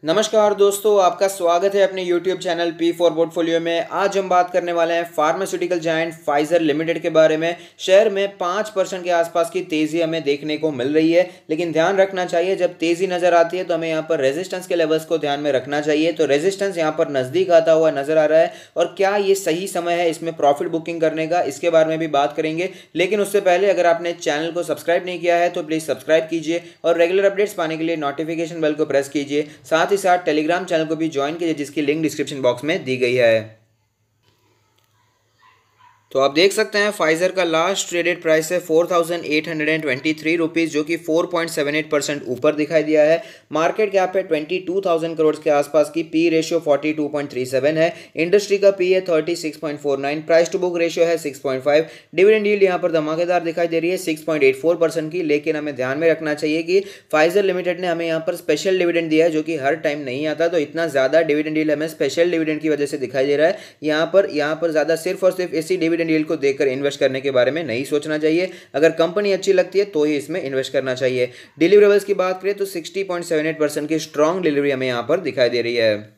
नमस्कार दोस्तों, आपका स्वागत है अपने YouTube channel P for portfolio में। आज हम बात करने वाले हैं फार्मास्यूटिकल जायंट फाइजर लिमिटेड के बारे में। शेयर में 5% के आसपास की तेजी हमें देखने को मिल रही है, लेकिन ध्यान रखना चाहिए जब तेजी नजर आती है तो हमें यहाँ पर रेजिस्टेंस के लेवल्स को ध्यान में रखना चाहिए। तो रेजिस्टेंस यहाँ पर नजदीक आता हुआ नजर आ रहा है और क्या ये सही समय है इसमें प्रॉफिट बुकिंग करने का, इसके बारे में भी बात करेंगे। लेकिन उससे पहले अगर आपने चैनल को सब्सक्राइब नहीं किया है तो प्लीज सब्सक्राइब कीजिए और रेगुलर अपडेट्स पाने के लिए नोटिफिकेशन बेल को प्रेस कीजिए। साथ ही साथ टेलीग्राम चैनल को भी ज्वाइन कीजिए जिसकी लिंक डिस्क्रिप्शन बॉक्स में दी गई है। तो आप देख सकते हैं फाइजर का लास्ट ट्रेडेड प्राइस है 4,823 रुपीज़, जो कि 4.78% ऊपर दिखाई दिया है। मार्केट कैप है 22,000 करोड़ के आसपास की। पी रेशियो 42.37 है। इंडस्ट्री का पी है 36.49। प्राइस टू बुक रेशियो है 6.5। डिविडेंड यील्ड यहाँ पर धमाकेदार दिखाई दे रही है 6.84% की। लेकिन हमें ध्यान में रखना चाहिए कि फाइजर लिमिटेड ने हमें यहाँ पर स्पेशल डिविडेंड दिया है, जो कि हर टाइम नहीं आता। तो इतना ज़्यादा डिविडेंड यील्ड हमें स्पेशल डिविडेंड की वजह से दिखाई दे रहा है। यहाँ पर ज़्यादा सिर्फ और सिर्फ इसी डिविडेंड यील्ड को देखकर इन्वेस्ट करने के बारे में नहीं सोचना चाहिए। अगर कंपनी अच्छी लगती है तो ही इसमें इन्वेस्ट करना चाहिए। डिलीवरेबल्स की बात करें तो 60.78% की स्ट्रॉन्ग डिलीवरी हमें यहां पर दिखाई दे रही है।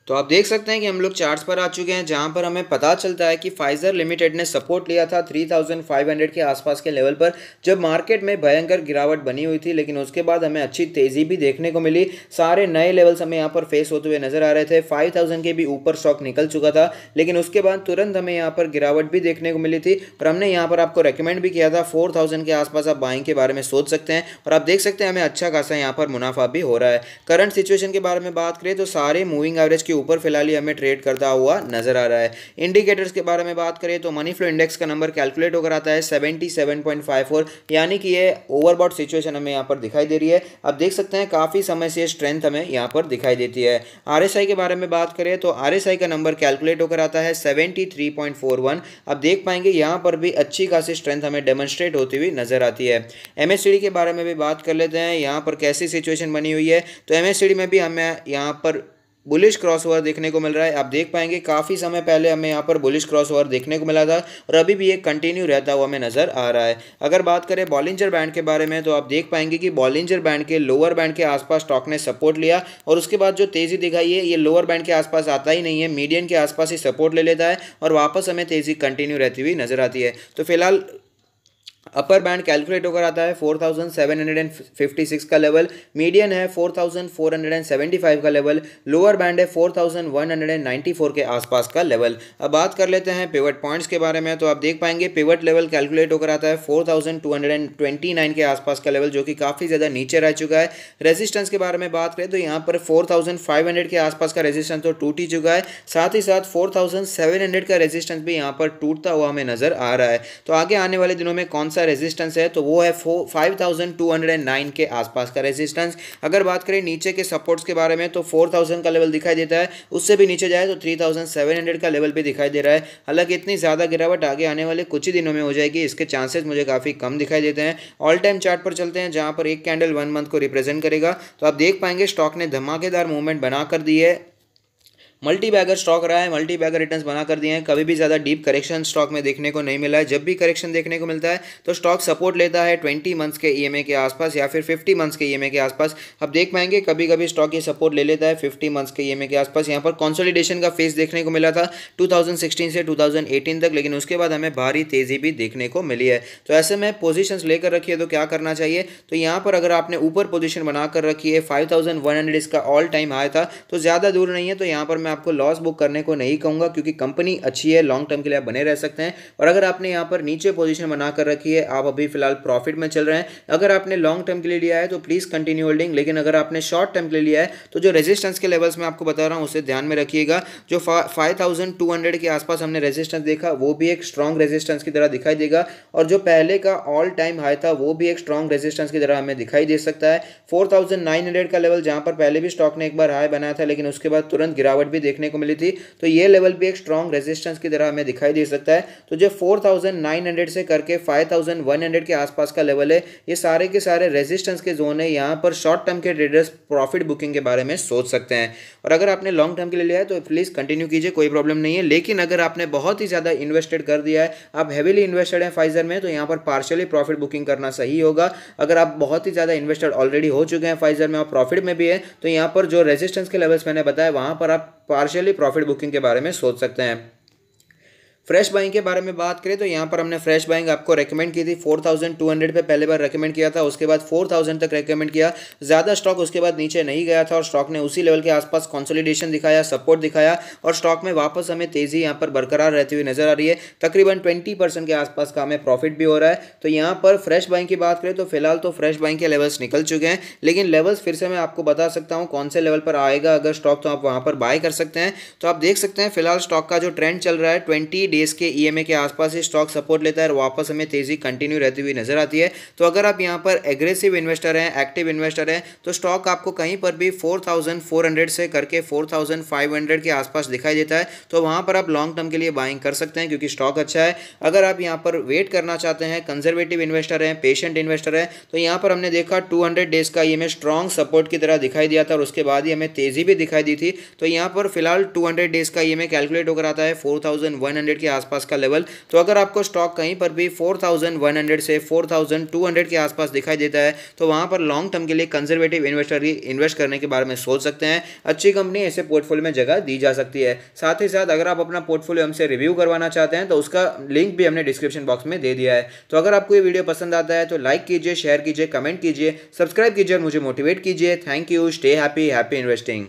तो आप देख सकते हैं कि हम लोग चार्ट्स पर आ चुके हैं, जहां पर हमें पता चलता है कि फाइजर लिमिटेड ने सपोर्ट लिया था 3,500 के आसपास के लेवल पर, जब मार्केट में भयंकर गिरावट बनी हुई थी। लेकिन उसके बाद हमें अच्छी तेजी भी देखने को मिली। सारे नए लेवल्स हमें यहाँ पर फेस होते हुए नजर आ रहे थे। 5,000 के भी ऊपर स्टॉक निकल चुका था, लेकिन उसके बाद तुरंत हमें यहाँ पर गिरावट भी देखने को मिली थी। और हमने यहाँ पर आपको रेकमेंड भी किया था 4,000 के आसपास आप बाइंग के बारे में सोच सकते हैं। और आप देख सकते हैं हमें अच्छा खासा यहाँ पर मुनाफा भी हो रहा है। करंट सिचुएशन के बारे में बात करें तो सारे मूविंग एवरेज के ऊपर फिलहाल हमें ट्रेड करता हुआ नजर आ रहा है। इंडिकेटर्स के बारे में बात करें तो मनी फ्लो इंडेक्स का नंबर कैलकुलेट होकर आता है 77.54, यानी कि ये ओवरबॉट सिचुएशन हमें यहाँ पर दिखाई दे रही है। आप देख सकते हैं काफी समय से स्ट्रेंथ हमें यहाँ पर दिखाई देती है। आरएसआई के बारे में बात करें तो आरएसआई का नंबर कैलकुलेट होकर आता है 73.41। आप देख पाएंगे यहाँ पर भी अच्छी खासी स्ट्रेंथ हमें डेमोन्स्ट्रेट होती हुई नजर आती है। एमएससीडी के बारे में भी बात कर लेते हैं, यहाँ पर कैसी सिचुएशन बनी हुई है। तो एमएससीडी में भी हमें यहाँ पर बुलिश क्रॉसओवर देखने को मिल रहा है। आप देख पाएंगे काफ़ी समय पहले हमें यहाँ पर बुलिश क्रॉसओवर देखने को मिला था और अभी भी ये कंटिन्यू रहता हुआ हमें नज़र आ रहा है। अगर बात करें बॉलिंजर बैंड के बारे में तो आप देख पाएंगे कि बॉलिंजर बैंड के लोअर बैंड के आसपास स्टॉक ने सपोर्ट लिया और उसके बाद जो तेज़ी दिखाई है ये लोअर बैंड के आसपास आता ही नहीं है, मीडियन के आसपास ही सपोर्ट ले लेता है और वापस हमें तेज़ी कंटिन्यू रहती हुई नजर आती है। तो फिलहाल अपर बैंड कैलकुलेट होकर आता है 4,756 का लेवल, मीडियन है 4,475 का लेवल, लोअर बैंड है 4,194 के आसपास का लेवल। अब बात कर लेते हैं पिवट पॉइंट्स के बारे में। तो आप देख पाएंगे पिवट लेवल कैलकुलेट होकर आता है 4,229 के आसपास का लेवल, जो कि काफ़ी ज़्यादा नीचे रह चुका है। रेजिस्टेंस के बारे में बात करें तो यहाँ पर 4,500 के आसपास का रेजिस्टेंस तो टूट ही चुका है, साथ ही साथ 4,700 का रेजिस्टेंस भी यहाँ पर टूटता हुआ हमें नजर आ रहा है। तो आगे आने वाले दिनों में कौन सा रेजिस्टेंस है तो वो है 5,209 के आसपास का रेजिस्टेंस। अगर बात करें नीचे के सपोर्ट्स के बारे में तो 4,000 का लेवल दिखाई देता है, उससे भी नीचे जाए तो 3,700 का लेवल भी दिखाई दे रहा है। हालांकि इतनी ज़्यादा गिरावट आगे आने वाले कुछ ही दिनों में हो जाएगी, इसके चांसेस मुझे काफ़ी कम दिखाई देते हैं। ऑल टाइम चार्ट पर चलते हैं, जहां पर एक कैंडल 1 मंथ को रिप्रेजेंट करेगा। तो आप देख पाएंगे स्टॉक ने धमाकेदार मूवमेंट बना कर दी है। मल्टी बैगर स्टॉक रहा है, मल्टी बैगर रिटर्न्स बना कर दिए हैं। कभी भी ज़्यादा डीप करेक्शन स्टॉक में देखने को नहीं मिला है। जब भी करेक्शन देखने को मिलता है तो स्टॉक सपोर्ट लेता है 20 मंथ्स के ईएमए के आसपास या फिर 50 मंथ्स के ईएमए के आसपास। अब देख पाएंगे कभी कभी स्टॉक ये सपोर्ट ले लेता है 50 मंथ्स के ईएमए के आसपास। यहाँ पर कंसोलिडेशन का फेज देखने को मिला था 2016 से 2018 तक, लेकिन उसके बाद हमें भारी तेजी भी देखने को मिली है। तो ऐसे में पोजीशंस लेकर रखिए तो क्या करना चाहिए, तो यहाँ पर अगर आपने ऊपर पोजीशन बनाकर रखी है 5,100 इसका ऑल टाइम हाई था, तो ज़्यादा दूर नहीं है। तो यहाँ पर मैं आपको लॉस बुक करने को नहीं कहूँगा, क्योंकि कंपनी अच्छी है, लॉन्ग टर्म के लिए आप बने रह सकते हैं। और अगर आपने यहाँ पर नीचे पोजीशन बनाकर रखी है, आप अभी फिलहाल प्रॉफिट में चल रहे हैं, अगर आपने लॉन्ग टर्म के लिए लिया है तो प्लीज़ कंटिन्यू होल्डिंग। लेकिन अगर आपने शॉर्ट टर्म के लिए लिया है तो जो रेजिस्टेंस के लेवल्स मैं आपको बता रहा हूँ उसे ध्यान में रखिएगा। जो 5,200 के आसपास हमने रेजिस्टेंस देखा वो भी एक स्ट्रॉन्ग रेजिस्टेंस की तरह दिखाई देगा, और जो पहले का ऑल टाइम हाई था वो भी एक स्ट्रॉन्ग रेजिस्टेंस की तरह हमें दिखाई दे सकता है। 4,900 का लेवल, जहाँ पर पहले भी स्टॉक ने एक बार हाई बनाया था लेकिन उसके बाद तुरंत गिरावट भी देखने को मिली थी, तो ये लेवल भी एक स्ट्रॉन्ग रेजिस्टेंस की तरह हमें दिखाई दे सकता है। तो जो 4900 से करके 5100 के आसपास का लेवल है, ये सारे के सारे रेजिस्टेंस के जोन है। यहाँ पर शॉर्ट टर्म के ट्रेडर्स प्रॉफिट बुकिंग के बारे में सोच सकते हैं। और अगर आपने लॉन्ग टर्म के लिए लिया है तो प्लीज़ कंटिन्यू कीजिए, कोई प्रॉब्लम नहीं है। लेकिन अगर आपने बहुत ही ज़्यादा इन्वेस्टेड कर दिया है, आप हेवीली इन्वेस्टेड हैं फाइजर में, तो यहाँ पर पार्शियली प्रॉफिट बुकिंग करना सही होगा। अगर आप बहुत ही ज़्यादा इन्वेस्टेड ऑलरेडी हो चुके हैं फाइजर में और प्रॉफिट में भी है, तो यहाँ पर जो रेजिस्टेंस के लेवल्स मैंने बताया वहाँ पर आप पार्शियली प्रॉफिट बुकिंग के बारे में सोच सकते हैं। फ्रेश बाइंग के बारे में बात करें तो यहाँ पर हमने फ्रेश बाइंग आपको रेकमेंड की थी 4200 पे पहले बार रेकमेंड किया था, उसके बाद 4000 तक रेकमेंड किया। ज़्यादा स्टॉक उसके बाद नीचे नहीं गया था और स्टॉक ने उसी लेवल के आसपास कंसोलिडेशन दिखाया, सपोर्ट दिखाया और स्टॉक में वापस हमें तेज़ी यहाँ पर बरकरार रहती हुई नजर आ रही है। तकरीबन 20% के आसपास का हमें प्रॉफिट भी हो रहा है। तो यहाँ पर फ्रेश बाइंग की बात करें तो फिलहाल तो फ्रेश बाइंग के लेवल्स निकल चुके हैं, लेकिन लेवल्स फिर से मैं आपको बता सकता हूँ कौन से लेवल पर आएगा अगर स्टॉक, तो आप वहाँ पर बाय कर सकते हैं। तो आप देख सकते हैं फिलहाल स्टॉक का जो ट्रेंड चल रहा है 20 डेज के EMA के आसपास ही स्टॉक सपोर्ट लेता है और वापस हमें तेजी कंटिन्यू रहती हुई नजर आती है। तो अगर आप यहां पर एग्रेसिव इन्वेस्टर हैं, एक्टिव इन्वेस्टर हैं, तो स्टॉक आपको कहीं पर भी 4400 से करके 4500 के आसपास दिखाई देता है, तो वहां पर आप लॉन्ग टर्म के लिए बाइंग कर सकते हैं क्योंकि स्टॉक अच्छा है। अगर आप यहां पर वेट करना चाहते हैं, कंजर्वेटिव इन्वेस्टर हैं, पेशेंट इन्वेस्टर हैं, तो यहां पर हमने देखा 200 डेज का EMA स्ट्रॉन्ग सपोर्ट की तरह दिखाई दिया था और उसके बाद ही हमें तेजी भी दिखाई दी थी। तो यहां पर फिलहाल 200 डेज का EMA कैलकुलेट होकर आता है 4100 के आसपास का लेवल। तो अगर आपको स्टॉक कहीं पर भी 4100 से 4200 के आसपास दिखाई देता है, तो वहां पर लॉन्ग टर्म के लिए कंजर्वेटिव इन्वेस्टर ही इन्वेस्ट करने के बारे में सोच सकते हैं। अच्छी कंपनी ऐसे पोर्टफोलियो में जगह दी जा सकती है। साथ ही साथ अगर आप अपना पोर्टफोलियो हमसे रिव्यू करवाना चाहते हैं तो उसका लिंक भी हमने डिस्क्रिप्शन बॉक्स में दे दिया है। तो अगर आपको ये वीडियो पसंद आता है तो लाइक कीजिए, शेयर कीजिए, कमेंट कीजिए, सब्सक्राइब कीजिए और मुझे मोटिवेट कीजिए। Thank you, stay happy, happy investing.